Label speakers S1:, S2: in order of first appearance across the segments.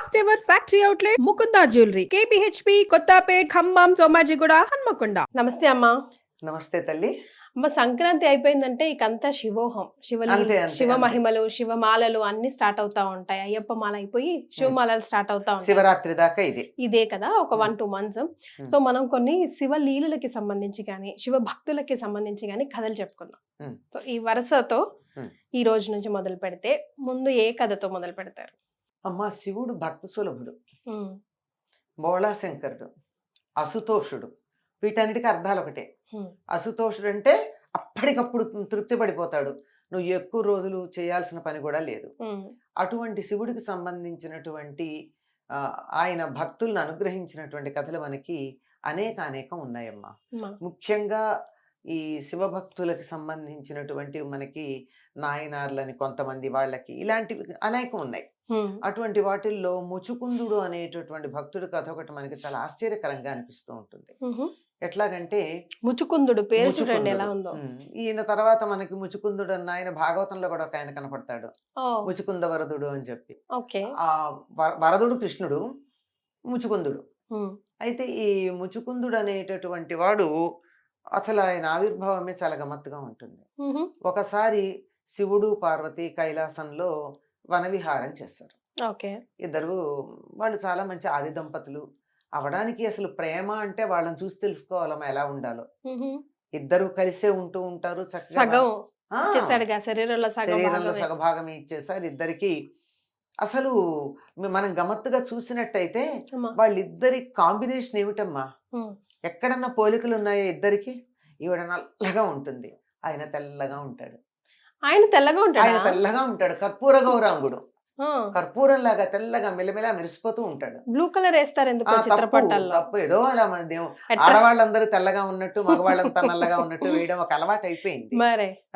S1: First ever factory outlet Mukunda jewellery KPHB Kothapet Khammam Somajiguda Hanamkonda.
S2: నమస్తే అమ్మా.
S3: నమస్తే తల్లి.
S2: అమ్మ, సంక్రాంతి అయిపోయిందంటే ఇకంతా శివోహం, శివ మహిమలు, శివమాలలు అన్ని స్టార్ట్ అవుతా ఉంటాయి. అయ్యప్ప మాల అయిపోయి శివమాలలు స్టార్ట్ అవుతా ఉంటాయి.
S3: శివరాత్రి దాకా ఇదే కదా
S2: ఒక 1-2 months. సో మనం కొన్ని శివ లీలలకి సంబంధించి కానీ శివ భక్తులకి సంబంధించి కానీ కథలు చెప్పుకుందాం. సో ఈ వరుసతో ఈ రోజు నుంచి మొదలు పెడితే ముందు ఏ కథతో మొదలు పెడతారు?
S3: అమ్మ, శివుడు భక్త సులభుడు, బోళాశంకరుడు, అసుతోషుడు, వీటన్నిటికీ అర్థాలు ఒకటే. అసుతోషుడు అంటే అప్పటికప్పుడు తృప్తి పడిపోతాడు, నువ్వు ఎక్కువ రోజులు చేయాల్సిన పని కూడా లేదు. అటువంటి శివుడికి సంబంధించినటువంటి ఆయన భక్తులను అనుగ్రహించినటువంటి కథలు మనకి అనేకం ఉన్నాయమ్మా. ముఖ్యంగా ఈ శివభక్తులకి సంబంధించినటువంటి మనకి నాయనార్లని కొంతమంది వాళ్ళకి ఇలాంటివి అనేకం ఉన్నాయి. అటువంటి వాటిల్లో ముచుకుందుడు అనేటటువంటి భక్తుడి కథ ఒకటి మనకి చాలా ఆశ్చర్యకరంగా అనిపిస్తూ ఉంటుంది. ఎట్లాగంటే
S2: ముచుకుందుడు పేరు చూడండి ఎలా ఉందో.
S3: ఈయన తర్వాత మనకి ముచుకుందుడు అన్న ఆయన భాగవతంలో కూడా ఒక ఆయన కనపడతాడు, ముచుకుంద వరదుడు అని చెప్పి. ఆ వరదుడు కృష్ణుడు, ముచుకుందుడు. అయితే ఈ ముచుకుందుడు అనేటటువంటి వాడు అసలు ఆయన ఆవిర్భావమే చాలా గమ్మత్తుగా ఉంటుంది. ఒకసారి శివుడు పార్వతి కైలాసంలో వనవిహారం చేస్తారు. ఇద్దరు వాళ్ళు చాలా మంచి ఆది దంపతులు అవడానికి అసలు ప్రేమ అంటే వాళ్ళని చూసి తెలుసుకోవాలమ్మా ఎలా ఉండాలో. ఇద్దరు కలిసే ఉంటూ ఉంటారు, చక్కగా శరీరంలో సగభాగం ఇచ్చేసారు ఇద్దరికి. అసలు మనం గమ్మత్తుగా చూసినట్టయితే వాళ్ళిద్దరి కాంబినేషన్ ఏమిటమ్మా, ఎక్కడన్నా పోలికలు ఉన్నాయో ఇద్దరికి? ఈవిడ నల్లగా ఉంటుంది, ఆయన తెల్లగా ఉంటాడు.
S2: ఆయన తెల్లగా
S3: ఉంటాడు కర్పూర గౌరాంగుడు, కర్పూరం లాగా తెల్లగా మెల్లమెలా మెరిసిపోతూ ఉంటాడు.
S2: బ్లూ కలర్ వేస్తారు ఎందుకు చిత్రపటాల్లో?
S3: తప్పు ఏదో అలా మన ఆడవాళ్ళందరూ తెల్లగా ఉన్నట్టు మగవాళ్ళంతా నల్లగా ఉన్నట్టు వేయడం ఒక అలవాటు అయిపోయింది.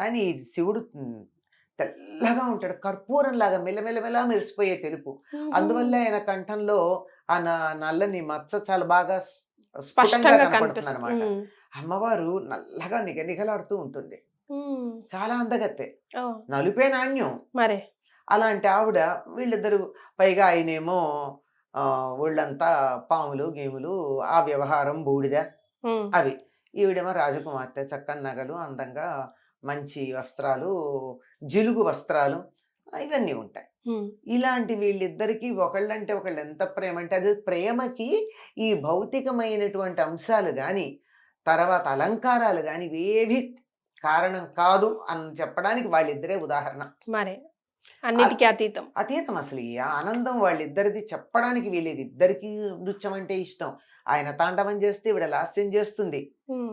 S3: కానీ శివుడు తెల్లగా ఉంటాడు, కర్పూరం లాగా మెల్లమెల్లమెలా మెరిసిపోయే తెలుపు. అందువల్ల ఆయన కంఠంలో ఆ నల్లని మచ్చ చాలా బాగా స్పష్టంగా కనపడుతుంది అనమాట. అమ్మవారు నల్లగా నిగనిగలాడుతూ ఉంటుంది, చాలా అందగత్తే, నలుపే నాణ్యం. అలాంటి ఆవిడ, వీళ్ళిద్దరు పైగా ఆయనేమో ఒళ్ళంతా పాములు గేములు, ఆ వ్యవహారం బూడిద అవి. ఈవిడేమో రాజకుమార్తె, చక్కని నగలు, అందంగా మంచి వస్త్రాలు, జిలుగు వస్త్రాలు, ఇవన్నీ ఉంటాయి. ఇలాంటి వీళ్ళిద్దరికి ఒకళ్ళంటే ఒకళ్ళు ఎంత ప్రేమ అంటే, అది ప్రేమకి ఈ భౌతికమైనటువంటి అంశాలు కానీ తర్వాత అలంకారాలు కానీ ఇవేవి కారణం కాదు అని చెప్పడానికి వాళ్ళిద్దరే ఉదాహరణ.
S2: అన్నిటికీ
S3: అతీతం అసలు ఈ ఆనందం వాళ్ళిద్దరిది చెప్పడానికి వీలేదు. ఇద్దరికి నృత్యం అంటే ఇష్టం, ఆయన తాండవం చేస్తే ఈవిడ లాస్యం చేస్తుంది.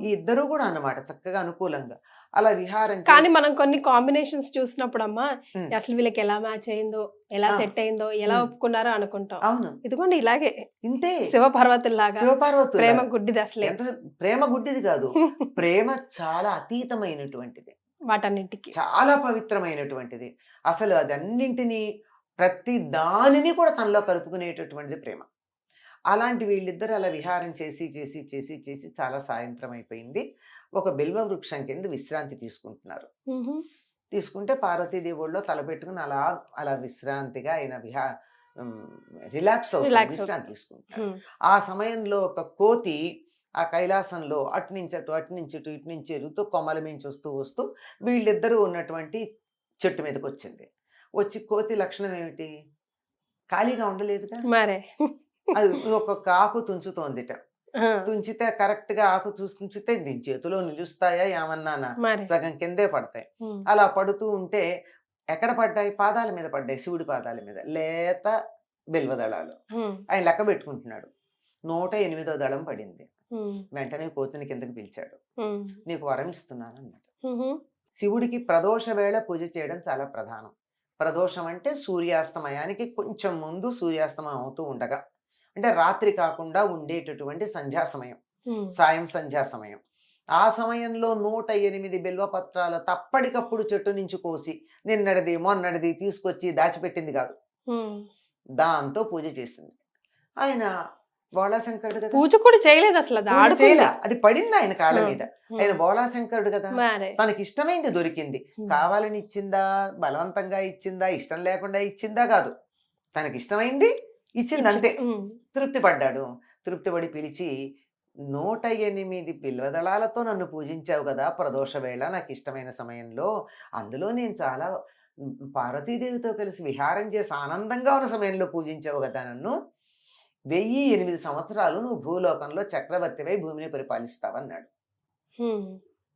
S3: ఈ ఇద్దరు కూడా అన్నమాట చక్కగా అనుకూలంగా అలా విహారం.
S2: కానీ మనం కొన్ని కాంబినేషన్స్ చూసినప్పుడు అమ్మా అసలు వీళ్ళకి ఎలా మ్యాచ్ అయిందో, ఎలా సెట్ అయిందో, ఎలా ఒప్పుకున్నారో అనుకుంటాం.
S3: అవును,
S2: ఇదిగోండి ఇలాగే
S3: ఇంతే
S2: శివపార్వతుల్లాగా.
S3: శివపార్వతులు
S2: ప్రేమ గుడ్డిది, అసలు
S3: ప్రేమ గుడ్డిది కాదు, ప్రేమ చాలా అతీతమైనటువంటిది,
S2: వాటన్నింటికి
S3: చాలా పవిత్రమైనటువంటిది. అసలు అదన్నింటినీ ప్రతి దానిని కూడా తనలో కలుపుకునేటటువంటిది ప్రేమ. అలాంటి వీళ్ళిద్దరు అలా విహారం చేసి చేసి చేసి చేసి చాలా సాయంత్రం అయిపోయింది. ఒక బిల్వ వృక్షం కింద విశ్రాంతి తీసుకుంటున్నారు. తీసుకుంటే పార్వతీదేవి ఒళ్ళో తలపెట్టుకుని అలా అలా విశ్రాంతిగా ఆయన రిలాక్స్ అవుతుంది, విశ్రాంతి తీసుకుంటున్నారు. ఆ సమయంలో ఒక కోతి ఆ కైలాసంలో అటు నుంచి అటు, అటు నుంచి ఇటు, ఇటు నుంచి ఎరుగుతూ కొమ్మల మించి వస్తూ వస్తూ వీళ్ళిద్దరూ ఉన్నటువంటి చెట్టు మీదకి వచ్చింది. వచ్చి కోతి లక్షణం ఏమిటి, ఖాళీగా ఉండలేదుగా, అది ఒక్కొక్క ఆకు తుంచుతోందిట. తుంచితే కరెక్ట్ గా ఆకు తుంచితే దీని చేతిలో నిలుస్తాయా ఏమన్నానా, సగం కిందే పడతాయి. అలా పడుతూ ఉంటే ఎక్కడ పడ్డాయి? పాదాల మీద పడ్డాయి, శివుడి పాదాల మీద, లేత బిల్వదళాలు. ఆయన లెక్క పెట్టుకుంటున్నాడు, 108వ దళం పడింది. వెంటనే కోతిని కిందకి పిలిచాడు, నీకు వరం ఇస్తున్నాను అన్నాడు. శివుడికి ప్రదోష వేళ పూజ చేయడం చాలా ప్రధానం. ప్రదోషం అంటే సూర్యాస్తమయానికి కొంచెం ముందు సూర్యాస్తమయం అవుతూ ఉండగా, అంటే రాత్రి కాకుండా ఉండేటటువంటి సంధ్యా సమయం, సాయం సంధ్యా సమయం. ఆ సమయంలో 108 బిల్వపత్రాలు తప్పటికప్పుడు చెట్టు నుంచి కోసి నిన్నటిది మొన్నటిది తీసుకొచ్చి దాచిపెట్టింది కాదు, దాంతో పూజ చేసింది. ఆయన బోళాశంకరుడు కదా,
S2: పూజ కూడా చేయలేదు అసలు,
S3: అది పడింది ఆయన కాళ్ళ మీద. ఆయన బోళాశంకరుడు కదా, తనకి ఇష్టమైంది దొరికింది. కావాలని ఇచ్చిందా, బలవంతంగా ఇచ్చిందా, ఇష్టం లేకుండా ఇచ్చిందా కాదు, తనకి ఇష్టమైంది ఇచ్చింది అంతే.
S2: ఉమ్,
S3: తృప్తి పడ్డాడు. తృప్తిపడి పిలిచి 108 బిల్వదళాలతో నన్ను పూజించావు కదా ప్రదోష వేళ నాకు ఇష్టమైన సమయంలో. అందులో నేను చాలా పార్వతీదేవితో కలిసి విహారం చేసి ఆనందంగా ఉన్న సమయంలో పూజించావు కదా నన్ను. 1008 సంవత్సరాలు నువ్వు భూలోకంలో చక్రవర్తివై భూమిని పరిపాలిస్తావన్నాడు.
S2: ఉమ్.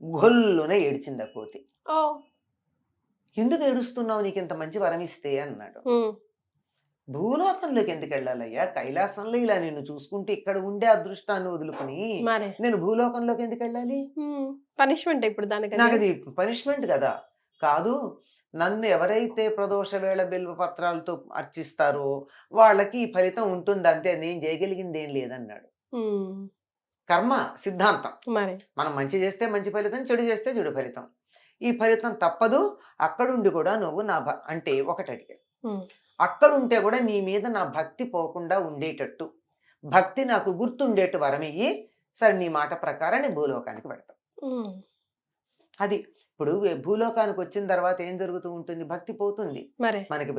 S3: గొల్లున ఏడ్చింది ఆ కోతి.
S2: ఓ.
S3: ఎందుకు ఏడుస్తున్నావు నీకింత మంచి వరం ఇస్తే అన్నాడు.
S2: ఉమ్,
S3: భూలోకంలోకి ఎందుకు వెళ్ళాలయ్యా? కైలాసంలో ఇలా నిన్ను చూసుకుంటే ఇక్కడ ఉండే అదృష్టాన్ని వదులుకుని
S2: మరే
S3: నేను భూలోకంలోకి ఎందుకు వెళ్ళాలి?
S2: పనిష్మెంట్ ఇప్పుడు దానికి
S3: నాకు అది పనిష్మెంట్ కదా. కాదు, నన్ను ఎవరైతే ప్రదోష వేళ బిల్వ పత్రాలతో అర్చిస్తారో వాళ్ళకి ఈ ఫలితం ఉంటుంది అంతే, నేను చేయగలిగింది ఏం లేదన్నాడు.
S2: ఉమ్,
S3: కర్మ సిద్ధాంతం.
S2: మరి
S3: మనం మంచి చేస్తే మంచి ఫలితం, చెడు చేస్తే చెడు ఫలితం. ఈ ఫలితం తప్పదు. అక్కడుండి కూడా నువ్వు అంటే ఒకటి అడిగాడు.
S2: ఉమ్,
S3: అక్కడుంటే కూడా నీ మీద నా భక్తి పోకుండా ఉండేటట్టు, భక్తి నాకు గుర్తుండేట్టు వరమియ్యి. సరే నీ మాట ప్రకారం నేను భూలోకానికి పెడతాను.
S2: ఉమ్,
S3: అది ఇప్పుడు భూలోకానికి వచ్చిన తర్వాత ఏం జరుగుతూ ఉంటుంది? భక్తి పోతుంది.
S2: మరే
S3: మనకి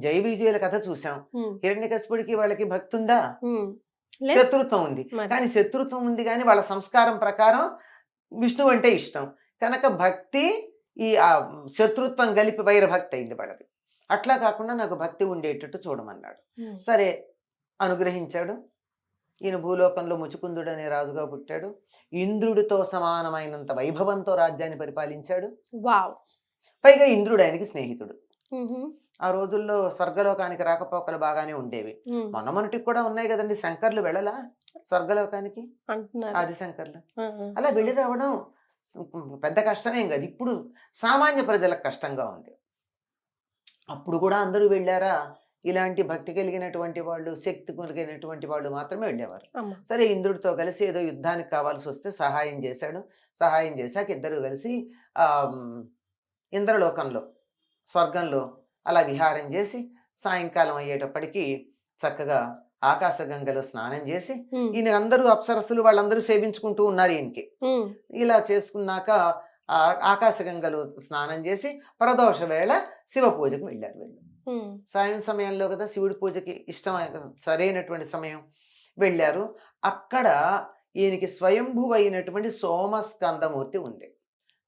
S3: జయ విజయుల కథ చూసాం.
S2: ఉమ్,
S3: హిరణ్యకశిపుడికి వాళ్ళకి భక్తి ఉందా?
S2: ఉమ్, లేదు.
S3: శత్రుత్వం ఉంది.
S2: మరి.
S3: కానీ శత్రుత్వం ఉంది కానీ వాళ్ళ సంస్కారం ప్రకారం విష్ణువు అంటే ఇష్టం కనుక భక్తి ఈ శత్రుత్వం కలిపి వైర భక్తి అయింది వాళ్ళది. అట్లా కాకుండా నాకు భక్తి ఉండేటట్టు చూడమన్నాడు.
S2: ఉమ్,
S3: సరే అనుగ్రహించాడు. ఈయన భూలోకంలో ముచుకుందుడు అనే రాజుగా పుట్టాడు. ఇంద్రుడితో సమానమైనంత వైభవంతో రాజ్యాన్ని పరిపాలించాడు.
S2: వావ్.
S3: పైగా ఇంద్రుడు ఆయనకి స్నేహితుడు.
S2: ఉహు,
S3: ఆ రోజుల్లో స్వర్గలోకానికి రాకపోకలు బాగానే ఉండేవి.
S2: ఉమ్,
S3: మొన్నటికి కూడా ఉన్నాయి కదండి. శంకర్లు వెళ్ళలా స్వర్గలోకానికి?
S2: అంటున్నారు.
S3: ఆది శంకర్లు
S2: ఆ, ఆ.
S3: అలా వెళ్ళి రావడం పెద్ద కష్టమేం కాదు. ఇప్పుడు సామాన్య ప్రజలకు కష్టంగా ఉంది. అప్పుడు కూడా అందరూ వెళ్ళారా? ఇలాంటి భక్తి కలిగినటువంటి వాళ్ళు, శక్తి కలిగినటువంటి వాళ్ళు మాత్రమే వెళ్ళేవారు.
S2: అమ్మ.
S3: సరే ఇంద్రుడితో కలిసి ఏదో యుద్ధానికి కావాల్సి వస్తే సహాయం చేశాడు. సహాయం చేశాక ఇద్దరు కలిసి ఆ ఇంద్రలోకంలో స్వర్గంలో అలా విహారం చేసి సాయంకాలం అయ్యేటప్పటికి చక్కగా ఆకాశగంగలో స్నానం చేసి
S2: ఉమ్,
S3: ఈయన అందరూ అప్సరస్సులు వాళ్ళందరూ సేవించుకుంటూ ఉన్నారు ఈయనకి.
S2: ఉమ్,
S3: ఇలా చేసుకున్నాక ఆకాశగంగలో స్నానం చేసి ప్రదోష వేళ శివ పూజకు వెళ్ళారు వీళ్ళు.
S2: ఉమ్,
S3: సాయం సమయంలో కదా శివుడి పూజకి ఇష్టమైన సరైనటువంటి సమయం. వెళ్ళారు. అక్కడ ఈయనకి స్వయంభూ అయినటువంటి సోమస్కందమూర్తి ఉంది.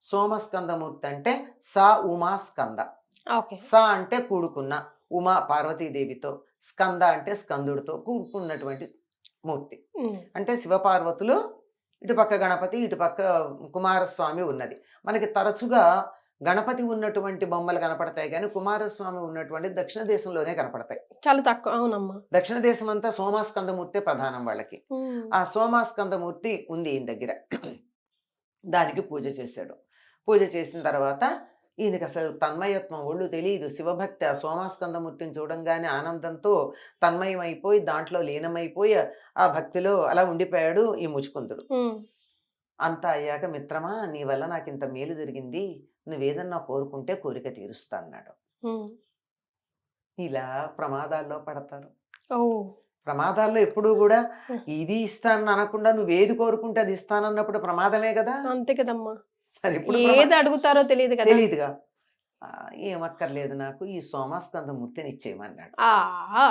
S3: సోమస్కందమూర్తి అంటే సా ఉమా స్కంద.
S2: ఓకే.
S3: సా అంటే కూడుకున్న, ఉమా పార్వతీదేవితో, స్కంద అంటే స్కందుడితో కూడుకున్నటువంటి మూర్తి.
S2: ఉమ్,
S3: అంటే శివపార్వతులు, ఇటుపక్క గణపతి, ఇటుపక్క కుమారస్వామి ఉన్నది. మనకి తరచుగా గణపతి ఉన్నటువంటి బొమ్మలు కనపడతాయి కానీ కుమారస్వామి ఉన్నటువంటి దక్షిణ దేశంలోనే కనపడతాయి.
S2: చాలా తక్కువ. అవునమ్మా.
S3: దక్షిణ దేశం అంతా సోమాస్కందమూర్తే ప్రధానం వాళ్ళకి.
S2: ఉమ్,
S3: ఆ సోమాస్కందమూర్తి ఉంది ఈయన దగ్గర. దానికి పూజ చేశాడు. పూజ చేసిన తర్వాత ఈయనకి అసలు తన్మయత్వం ఒళ్ళు తెలియదు. శివభక్తి ఆ సోమాస్కందమూర్తిని చూడంగానే ఆనందంతో తన్మయమైపోయి దాంట్లో లీనమైపోయి ఆ భక్తిలో అలా ఉండిపోయాడు ఈ ముచుకుందుడు.
S2: ఉమ్,
S3: అంతా అయ్యాక మిత్రమా నీ వల్ల నాకు ఇంత మేలు జరిగింది, నువ్వేదన్నా కోరుకుంటే కోరిక తీరుస్తా అన్నాడు.
S2: ఉమ్.
S3: ఇలా ప్రమాదాల్లో పడతారు.
S2: ఓ.
S3: ప్రమాదాల్లో ఎప్పుడూ కూడా ఇది ఇస్తానని అనకుండా నువ్వేది కోరుకుంటే అది ఇస్తానన్నప్పుడు ప్రమాదమే కదా.
S2: అంతే కదమ్మా.
S3: అది ఎప్పుడు
S2: ఏది అడుగుతారో తెలియదు కదా.
S3: తెలియదుగా. ఏమక్కర్లేదు నాకు ఈ సోమాస్కందమూర్తిని ఇచ్చేయమన్నాడు.
S2: ఆ.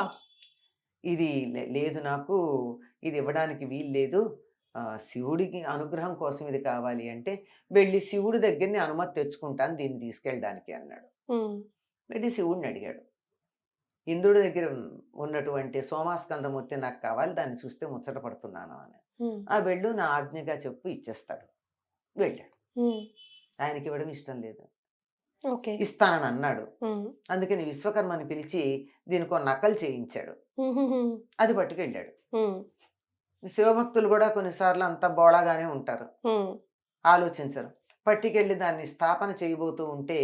S3: ఇది లేదు నాకు ఇది ఇవ్వడానికి వీలు లేదు, శివుడికి అనుగ్రహం కోసం ఇది కావాలి అంటే వెళ్ళి శివుడి దగ్గరని అనుమతి తెచ్చుకుంటాను దీన్ని తీసుకెళ్ళడానికి అన్నాడు.
S2: ఉమ్,
S3: వెళ్ళి శివుడిని అడిగాడు. ఇంద్రుడి దగ్గర ఉన్నటువంటి సోమాస్కందమూర్తి నాకు కావాలి, దాన్ని చూస్తే ముచ్చట పడుతున్నాను అని.
S2: ఉమ్,
S3: వెళ్ళు నా ఆజ్ఞగా చెప్పు ఇచ్చేస్తాడు. వెళ్ళాడు.
S2: ఉమ్.
S3: ఆయనకి ఇవ్వడం ఇష్టం లేదు.
S2: ఓకే.
S3: ఇస్తానని అన్నాడు.
S2: ఉమ్,
S3: అందుకని విశ్వకర్మని పిలిచి దీనికి నకలు చేయించాడు.
S2: ఉమ్,
S3: అది పట్టుకెళ్ళాడు.
S2: ఉమ్,
S3: శివభక్తులు కూడా కొన్నిసార్లు అంత బోళాగానే ఉంటారు,
S2: ఉమ్.
S3: ఆలోచించరు. పట్టుకెళ్ళి దాన్ని స్థాపన చేయబోతూ ఉంటే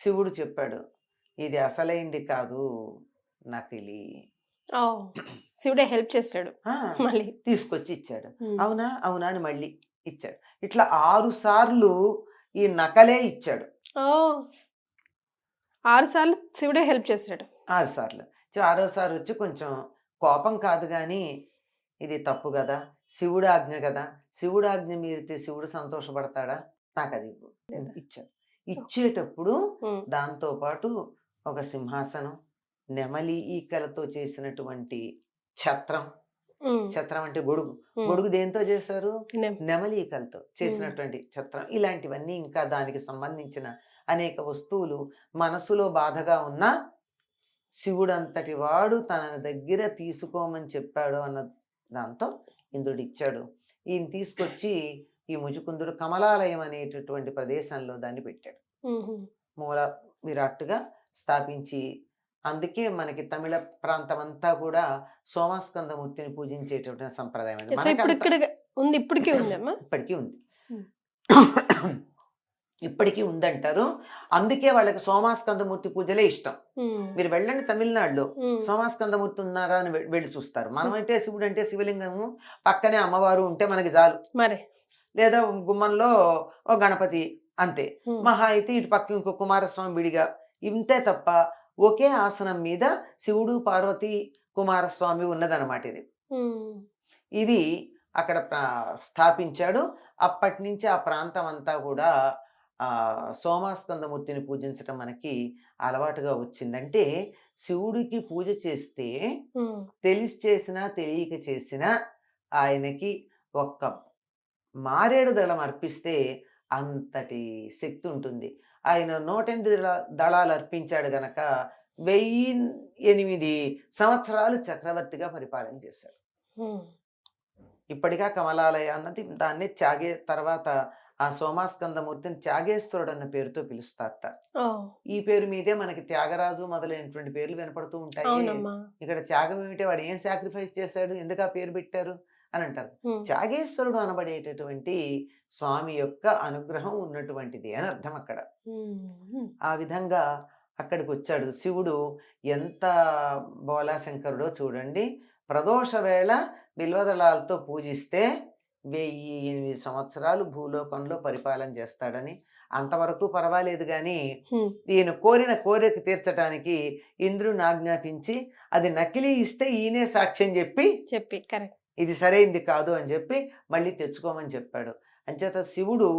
S3: శివుడు చెప్పాడు, ఇది అసలైంది కాదు నకిలీ.
S2: ఓ, శివుడే హెల్ప్ చేస్తాడు మళ్ళీ.
S3: తీసుకొచ్చి ఇచ్చాడు.
S2: ఉమ్.
S3: అవునా అవునా అని మళ్ళీ ఇచ్చాడు. ఇట్లా 6 సార్లు ఈ నకలే ఇచ్చాడు.
S2: ఓ, 6 సార్లు శివుడే హెల్ప్ చేస్తాడు.
S3: 6 సార్లు. 6వసారి వచ్చి కొంచెం కోపం కాదు కానీ ఇది తప్పు కదా, శివుడు ఆజ్ఞ కదా, శివుడు ఆజ్ఞ మీరితే శివుడు సంతోషపడతాడా, నాకు అది ఇచ్చాడు. ఇచ్చేటప్పుడు
S2: ఉమ్,
S3: దాంతో పాటు ఒక సింహాసనం, నెమలి ఈకలతో చేసినటువంటి ఛత్రం,
S2: ఉమ్,
S3: ఛత్రం అంటే గొడుగు,
S2: ఉమ్,
S3: గొడుగు దేంతో చేశారు?
S2: నెమ్-
S3: నెమలీకలతో చేసినటువంటి ఛత్రం. ఇలాంటివన్నీ ఇంకా దానికి సంబంధించిన అనేక వస్తువులు మనసులో బాధగా ఉన్న శివుడంతటి వాడు తన దగ్గర తీసుకోమని చెప్పాడు అన్న దాంతో ఇంద్రుడు ఇచ్చాడు. ఈయన తీసుకొచ్చి ఈ ముచుకుందుడు కమలాలయం అనేటటువంటి ప్రదేశంలో దాన్ని పెట్టాడు.
S2: ఉమ్,
S3: మూల విరాట్టుగా స్థాపించి, అందుకే మనకి తమిళ ప్రాంతం అంతా కూడా సోమాస్కందమూర్తిని పూజించేటటువంటి సంప్రదాయం అది.
S2: సో
S3: మనకంత
S2: ఇప్పుడు ఇక్కడ ఉంది, ఇప్పటికీ ఉందమ్మా.
S3: ఇప్పటికీ ఉంది.
S2: ఉమ్.
S3: ఇప్పటికీ ఉందంటారు. అందుకే వాళ్ళకి సోమాస్కందమూర్తి పూజలే ఇష్టం.
S2: ఉమ్,
S3: మీరు వెళ్ళండి తమిళనాడులో,
S2: ఉమ్,
S3: సోమాస్కందమూర్తి ఉన్నారా అని వెళ్ళి చూస్తారు. మనం అంటే శివుడు అంటే శివలింగము, పక్కనే అమ్మవారు ఉంటే మనకి చాలు.
S2: మరి
S3: లేదా గుమ్మంలో ఓ గణపతి అంతే.
S2: ఉమ్,
S3: మహా అయితే ఇటు పక్క ఇంకో కుమారస్వామి విడిగా, ఇంతే తప్ప ఒకే ఆసనం మీద శివుడు పార్వతి కుమారస్వామి ఉన్నదన్నమాట.
S2: ఉమ్,
S3: ఇది అక్కడ స్థాపించాడు. అప్పటి నుంచి ఆ ప్రాంతం అంతా కూడా సోమాస్కందమూర్తిని పూజించటం మనకి అలవాటుగా వచ్చిందంటే, శివుడికి పూజ చేస్తే
S2: ఉమ్,
S3: తెలిసి చేసినా తెలియక చేసినా ఆయనకి ఒక్క మారేడు దళం అర్పిస్తే అంతటి శక్తి ఉంటుంది. ఆయన 108 దళాలు అర్పించాడు గనక 1008 సంవత్సరాలు చక్రవర్తిగా పరిపాలన చేశారు.
S2: ఉమ్,
S3: ఇప్పటికా కమలాలయ అన్నది దాన్ని తర్వాత ఆ సోమాస్కందమూర్తిని త్యాగేశ్వరుడు అన్న పేరుతో పిలుస్తారట.
S2: ఓ,
S3: ఈ పేరు మీదే మనకి త్యాగరాజు మొదలైనటువంటి పేర్లు వినపడుతూ ఉంటాయి.
S2: అవునమ్మా.
S3: ఇక్కడ త్యాగం ఏమిటి, వాడు ఏం సాక్రిఫైస్ చేశాడు, ఎందుకు ఆ పేరు పెట్టారు అని అంటారు.
S2: ఉమ్,
S3: త్యాగేశ్వరుడు అనబడేటటువంటి స్వామి యొక్క అనుగ్రహం ఉన్నటువంటిది అని అర్థం అక్కడ.
S2: ఉమ్, ఉమ్,
S3: ఆ విధంగా అక్కడికి వచ్చాడు శివుడు. ఎంత బోలాశంకరుడో చూడండి. ప్రదోష వేళ బిల్వదళాలతో పూజిస్తే 1008 సంవత్సరాలు భూలోకంలో పరిపాలన చేస్తాడని. అంతవరకు పర్వాలేదు కానీ
S2: ఉమ్,
S3: ఈయన కోరిన కోరిక తీర్చడానికి ఇంద్రుని ఆజ్ఞాపించి అది నకిలీ ఇస్తే ఈయనే సాక్ష్యం చెప్పి
S2: చెప్పి కరెక్ట్.
S3: ఇది సరైంది కాదు అని చెప్పి మళ్ళీ తెచ్చుకోమని చెప్పాడు. అంచేత శివుడు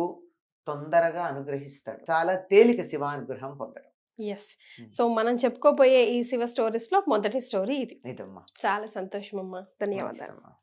S3: తొందరగా అనుగ్రహిస్తాడు. చాలా తేలిక శివానుగ్రహం పొందడం.
S2: ఎస్. సో మనం చెప్పుకోబోయే ఈ శివ స్టోరీస్ లో మొదటి స్టోరీ ఇది.
S3: ఇదమ్మా.
S2: చాలా సంతోషం అమ్మా, ధన్యవాదాలు.
S3: నమస్కారం.